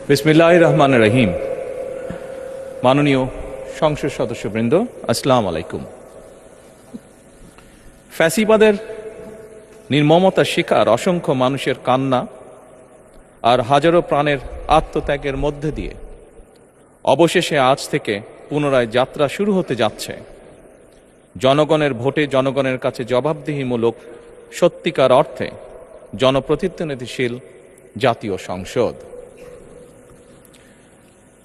বিসমিল্লাহির রহমানির রহিম। মাননীয় সংসদ সদস্যবৃন্দ, আসসালামু আলাইকুম। ফ্যাসিবাদের নির্মমতার শিকার অসংখ্য মানুষের কান্না আর হাজারো প্রাণের আত্মত্যাগের মধ্যে দিয়ে অবশেষে আজ থেকে পুনরায় যাত্রা শুরু হতে যাচ্ছে জনগণের ভোটে জনগণের কাছে জবাবদিহিমূলক সত্যিকার অর্থে জনপ্রতিনিধিশীল জাতীয় সংসদ।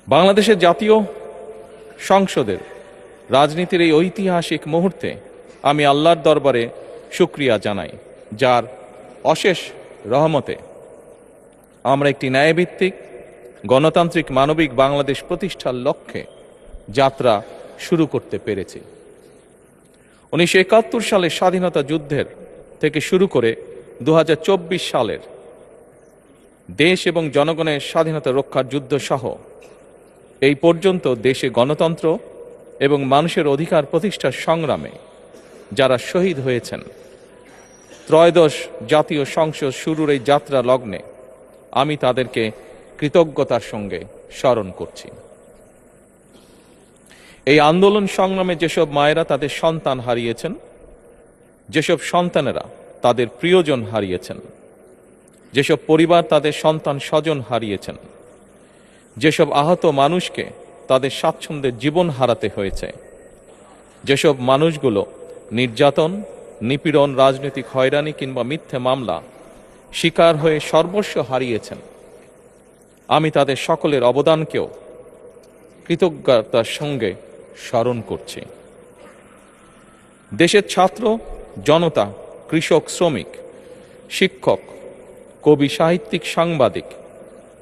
বাংলাদেশের জাতীয় সংসদের রাজনীতির এই ঐতিহাসিক মুহূর্তে আমি আল্লাহর দরবারে শুকরিয়া জানাই, যার অশেষ রহমতে আমরা একটি ন্যায়ভিত্তিক গণতান্ত্রিক মানবিক বাংলাদেশ প্রতিষ্ঠার লক্ষ্যে যাত্রা শুরু করতে পেরেছি। 1971 সালের স্বাধীনতা যুদ্ধের থেকে শুরু করে 2024 সালের দেশ এবং জনগণের স্বাধীনতা রক্ষার যুদ্ধ সহ এই পর্যন্ত দেশে গণতন্ত্র এবং মানুষের অধিকার প্রতিষ্ঠার সংগ্রামে যারা শহীদ হয়েছেন, ত্রয়োদশ জাতীয় সংসদ শুরুর এই যাত্রা লগ্নে আমি তাদেরকে কৃতজ্ঞতার সঙ্গে স্মরণ করছি। এই আন্দোলন সংগ্রামে যেসব মায়েরা তাদের সন্তান হারিয়েছেন, যেসব সন্তানেরা তাদের প্রিয়জন হারিয়েছেন, যেসব পরিবার তাদের সন্তান স্বজন হারিয়েছেন, যেসব আহত মানুষকে তাদের স্বাচ্ছন্দ্যের জীবন হারাতে হয়েছে, যেসব মানুষগুলো নির্যাতন, নিপীড়ন, রাজনৈতিক হয়রানি কিংবা মিথ্যে মামলা শিকার হয়ে সর্বস্ব হারিয়েছেন, আমি তাদের সকলের অবদানকেও কৃতজ্ঞতার সঙ্গে স্মরণ করছি। দেশের ছাত্র জনতা, কৃষক, শ্রমিক, শিক্ষক, কবি, সাহিত্যিক, সাংবাদিক,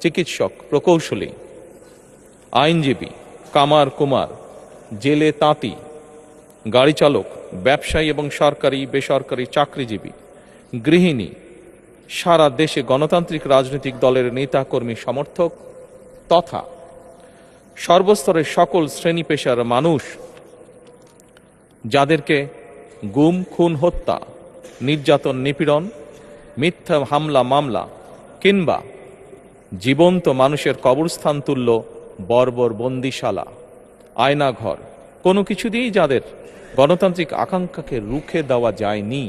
চিকিৎসক, প্রকৌশলী, আইনজীবী, কামার কুমার, জেলে তাঁতি, গাড়ি চালক, ব্যবসায়ী এবং সরকারি বেসরকারি চাকরিজীবী, গৃহিণী, সারা দেশে গণতান্ত্রিক রাজনৈতিক দলের নেতা কর্মী সমর্থক তথা সর্বস্তরের সকল শ্রেণী পেশার মানুষ যাদেরকে গুম, খুন, হত্যা, নির্যাতন, নিপীড়ন, মিথ্যা হামলা মামলা কিংবা জীবন্ত মানুষের কবরস্থান তুল্য বর্বর বন্দিশালা, আয়নাঘর, কোনো কিছু দিয়েই যাদের গণতান্ত্রিক আকাঙ্ক্ষাকে রুখে দেওয়া যায়নি,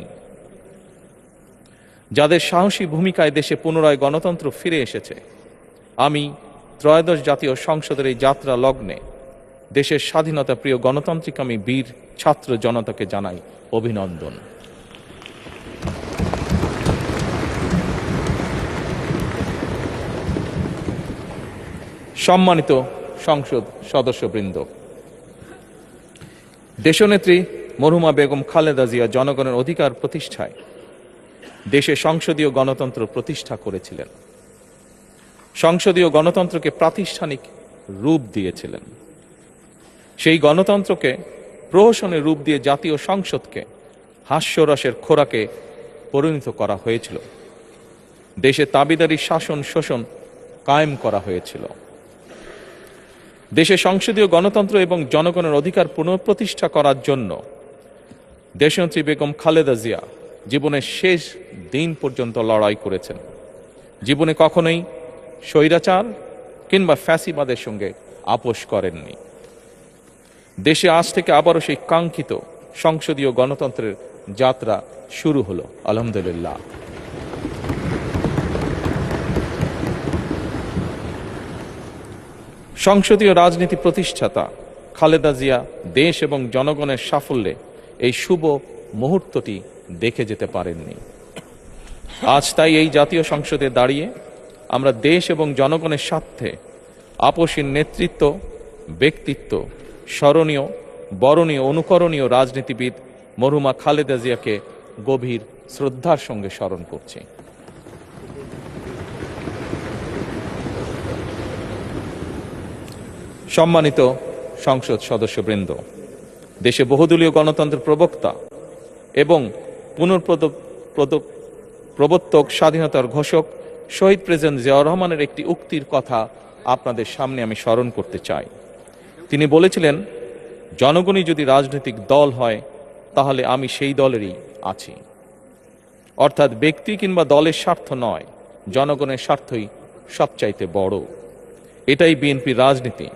যাদের সাহসী ভূমিকায় দেশে পুনরায় গণতন্ত্র ফিরে এসেছে, আমি ত্রয়োদশ জাতীয় সংসদের এই যাত্রা লগ্নে দেশের স্বাধীনতা প্রিয় গণতান্ত্রিকামী বীর ছাত্র জনতাকে জানাই অভিনন্দন। সম্মানিত সংসদ সদস্যবৃন্দ, দেশনেত্রী মরহুমা বেগম খালেদা জিয়া জনগণের অধিকার প্রতিষ্ঠায় দেশে সংসদীয় গণতন্ত্র প্রতিষ্ঠা করেছিলেন, সংসদীয় গণতন্ত্রকে প্রাতিষ্ঠানিক রূপ দিয়েছিলেন। সেই গণতন্ত্রকে প্রহসনের রূপ দিয়ে জাতীয় সংসদকে হাস্যরসের খোরাকে পরিণত করা হয়েছিল। দেশে তাবিদারি শাসন শোষণ কায়েম করা হয়েছিল। দেশে সংসদীয় গণতন্ত্র এবং জনগণের অধিকার পুনঃপ্রতিষ্ঠা করার জন্য দেশনেত্রী বেগম খালেদা জিয়া জীবনের শেষ দিন পর্যন্ত লড়াই করেছেন। জীবনে কখনোই স্বৈরাচার কিংবা ফ্যাসিবাদের সঙ্গে আপোষ করেননি। দেশে আজ থেকে আবারও সেই কাঙ্ক্ষিত সংসদীয় গণতন্ত্রের যাত্রা শুরু হলো, আলহামদুলিল্লাহ। সংসদীয় রাজনীতি প্রতিষ্ঠাতা খালেদা জিয়া দেশ এবং জনগণের সাফল্যে এই শুভ মুহূর্তটি দেখে যেতে পারেননি। আজ তাই এই জাতীয় সংসদে দাঁড়িয়ে আমরা দেশ এবং জনগণের স্বার্থে আপসীন নেতৃত্ব, ব্যক্তিত্ব, স্মরণীয়, বরণীয়, অনুকরণীয় রাজনীতিবিদ মরহুমা খালেদা জিয়াকে গভীর শ্রদ্ধার সঙ্গে স্মরণ করছি। সম্মানিত সংসদ সদস্যবৃন্দ, দেশে বহুদলীয় গণতন্ত্রের প্রবক্তা এবং প্রবর্তক, স্বাধীনতার ঘোষক শহীদ প্রেসিডেন্ট জিয়াউর রহমানের একটি উক্তির কথা আপনাদের সামনে আমি স্মরণ করতে চাই। তিনি বলেছিলেন, জনগণই যদি রাজনৈতিক দল হয় তাহলে আমি সেই দলেরই আছি। অর্থাৎ ব্যক্তি কিংবা দলের স্বার্থ নয়, জনগণের স্বার্থই সবচাইতে বড়। এটাই বিএনপির রাজনীতি।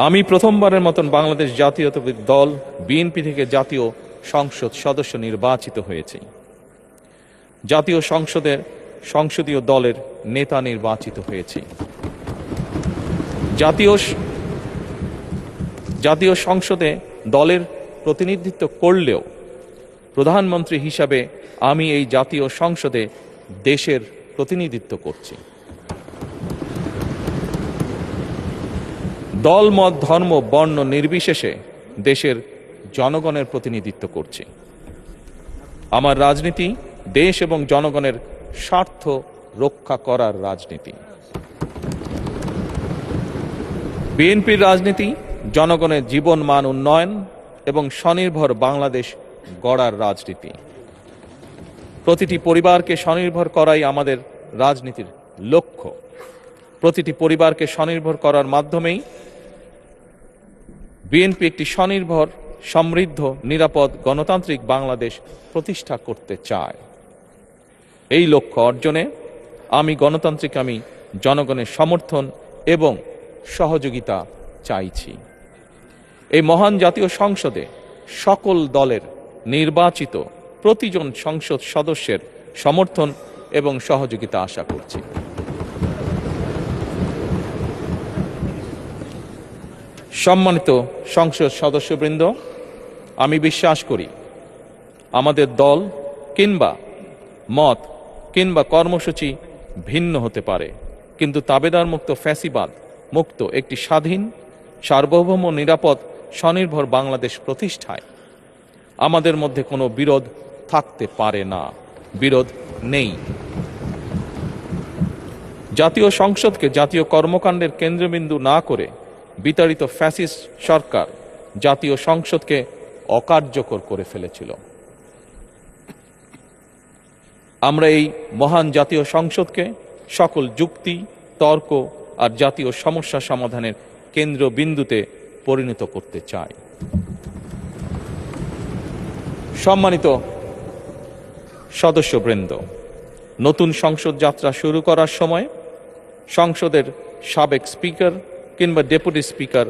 আমি প্রথমবারের মতন বাংলাদেশ জাতীয়তাবাদী দল বিএনপি থেকে জাতীয় সংসদ সদস্য নির্বাচিত হয়েছি। জাতীয় সংসদীয় দলের নেতা নির্বাচিত হয়েছি। জাতীয় সংসদে দলের প্রতিনিধিত্ব করলেও প্রধানমন্ত্রী হিসাবে আমি এই জাতীয় সংসদে দেশের প্রতিনিধিত্ব করছি। দল, মত, ধর্ম, বর্ণ নির্বিশেষে দেশের জনগণের প্রতিনিধিত্ব করছি। আমার রাজনীতি দেশ এবং জনগণের স্বার্থ রক্ষা করার রাজনীতি। বিএনপির রাজনীতি জনগণের জীবন মান উন্নয়ন এবং স্বনির্ভর বাংলাদেশ গড়ার রাজনীতি। প্রতিটি পরিবারকে স্বনির্ভর করাই আমাদের রাজনীতির লক্ষ্য। প্রতিটি পরিবারকে স্বনির্ভর করার মাধ্যমেই বিএনপি একটি স্বনির্ভর, সমৃদ্ধ, নিরাপদ, গণতান্ত্রিক বাংলাদেশ প্রতিষ্ঠা করতে চায়। এই লক্ষ্য অর্জনে আমি জনগণের সমর্থন এবং সহযোগিতা চাইছি। এই মহান জাতীয় সংসদে সকল দলের নির্বাচিত প্রতিজন সংসদ সদস্যের সমর্থন এবং সহযোগিতা আশা করছি। সম্মানিত সংসদ সদস্যবৃন্দ, আমি বিশ্বাস করি আমাদের দল কিংবা মত কিংবা কর্মসূচি ভিন্ন হতে পারে, কিন্তু তাবেদার মুক্ত, ফ্যাসিবাদ মুক্ত একটি স্বাধীন, সার্বভৌম, নিরাপদ, স্বনির্ভর বাংলাদেশ প্রতিষ্ঠায় আমাদের মধ্যে কোনো বিরোধ থাকতে পারে না, বিরোধ নেই। জাতীয় সংসদকে জাতীয় কর্মকাণ্ডের কেন্দ্রবিন্দু না করে বিতাড়িত ফ্যাসিস্ট সরকার জাতীয় সংসদকে অকার্যকর করে ফেলেছিল। আমরা এই মহান জাতীয় সংসদকে সকল যুক্তি, তর্ক আর জাতীয় সমস্যা সমাধানের কেন্দ্রবিন্দুতে পরিণত করতে চাই। সম্মানিত সদস্যবৃন্দ, নতুন সংসদ যাত্রা শুরু করার সময় সংসদের সাবেক স্পিকার কিংবা ডেপুটি স্পিকার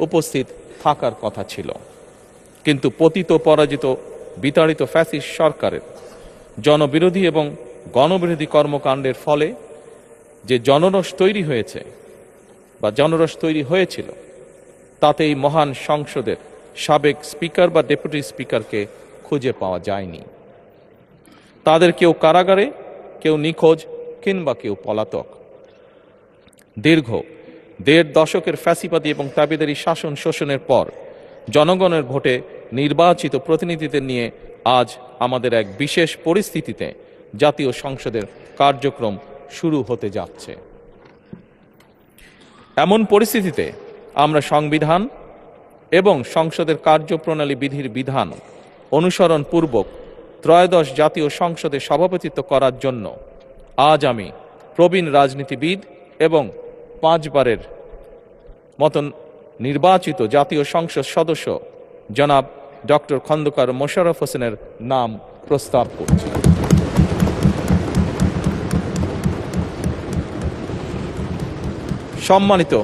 উপস্থিত থাকার কথা ছিল, কিন্তু পতিত, পরাজিত, বিতাড়িত ফ্যাসিস্ট সরকারের জনবিরোধী এবং গণবিরোধী কর্মকাণ্ডের ফলে যে জনরোষ তৈরি হয়েছিল তাতে এই মহান সংসদের সাবেক স্পিকার বা ডেপুটি স্পিকারকে খুঁজে পাওয়া যায়নি। তাদের কেউ কারাগারে, কেউ নিখোঁজ কিংবা কেউ পলাতক। দীর্ঘ ১.৫ দশকের ফ্যাসিবাদী এবং তাবেদারি শাসন শোষণের পর জনগণের ভোটে নির্বাচিত প্রতিনিধিদের নিয়ে আজ আমাদের এক বিশেষ পরিস্থিতিতে জাতীয় সংসদের কার্যক্রম শুরু হতে যাচ্ছে। এমন পরিস্থিতিতে আমরা সংবিধান এবং সংসদের কার্যপ্রণালী বিধির বিধান অনুসরণ পূর্বক ত্রয়োদশ জাতীয় সংসদে সভাপতিত্ব করার জন্য আজ আমি প্রবীণ রাজনীতিবিদ এবং 5 বারের মতন নির্বাচিত জাতীয় সংসদ সদস্য জনাব ডক্টর খন্দকার মোশাররফ হোসেনের নাম প্রস্তাব করছি। সম্মানিত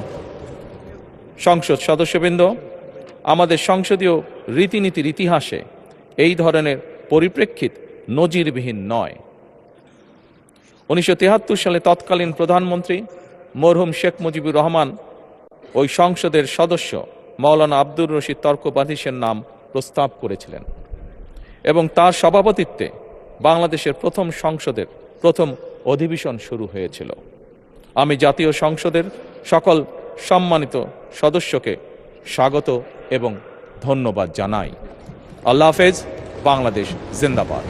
সংসদ সদস্যবৃন্দ, আমাদের সংসদীয় রীতিনীতির ইতিহাসে এই ধরনের পরিপ্রেক্ষিত নজিরবিহীন নয়। 1973 সালে তৎকালীন প্রধানমন্ত্রী মরহুম শেখ মুজিবুর রহমান ওই সংসদের সদস্য মাওলানা আব্দুর রশিদ তর্কবাধীশের নাম প্রস্তাব করেছিলেন এবং তার সভাপতিত্বে বাংলাদেশের প্রথম সংসদের প্রথম অধিবেশন শুরু হয়েছিল। আমি জাতীয় সংসদের সকল সম্মানিত সদস্যকে স্বাগত এবং ধন্যবাদ জানাই। আল্লাহ হাফেজ। বাংলাদেশ জিন্দাবাদ।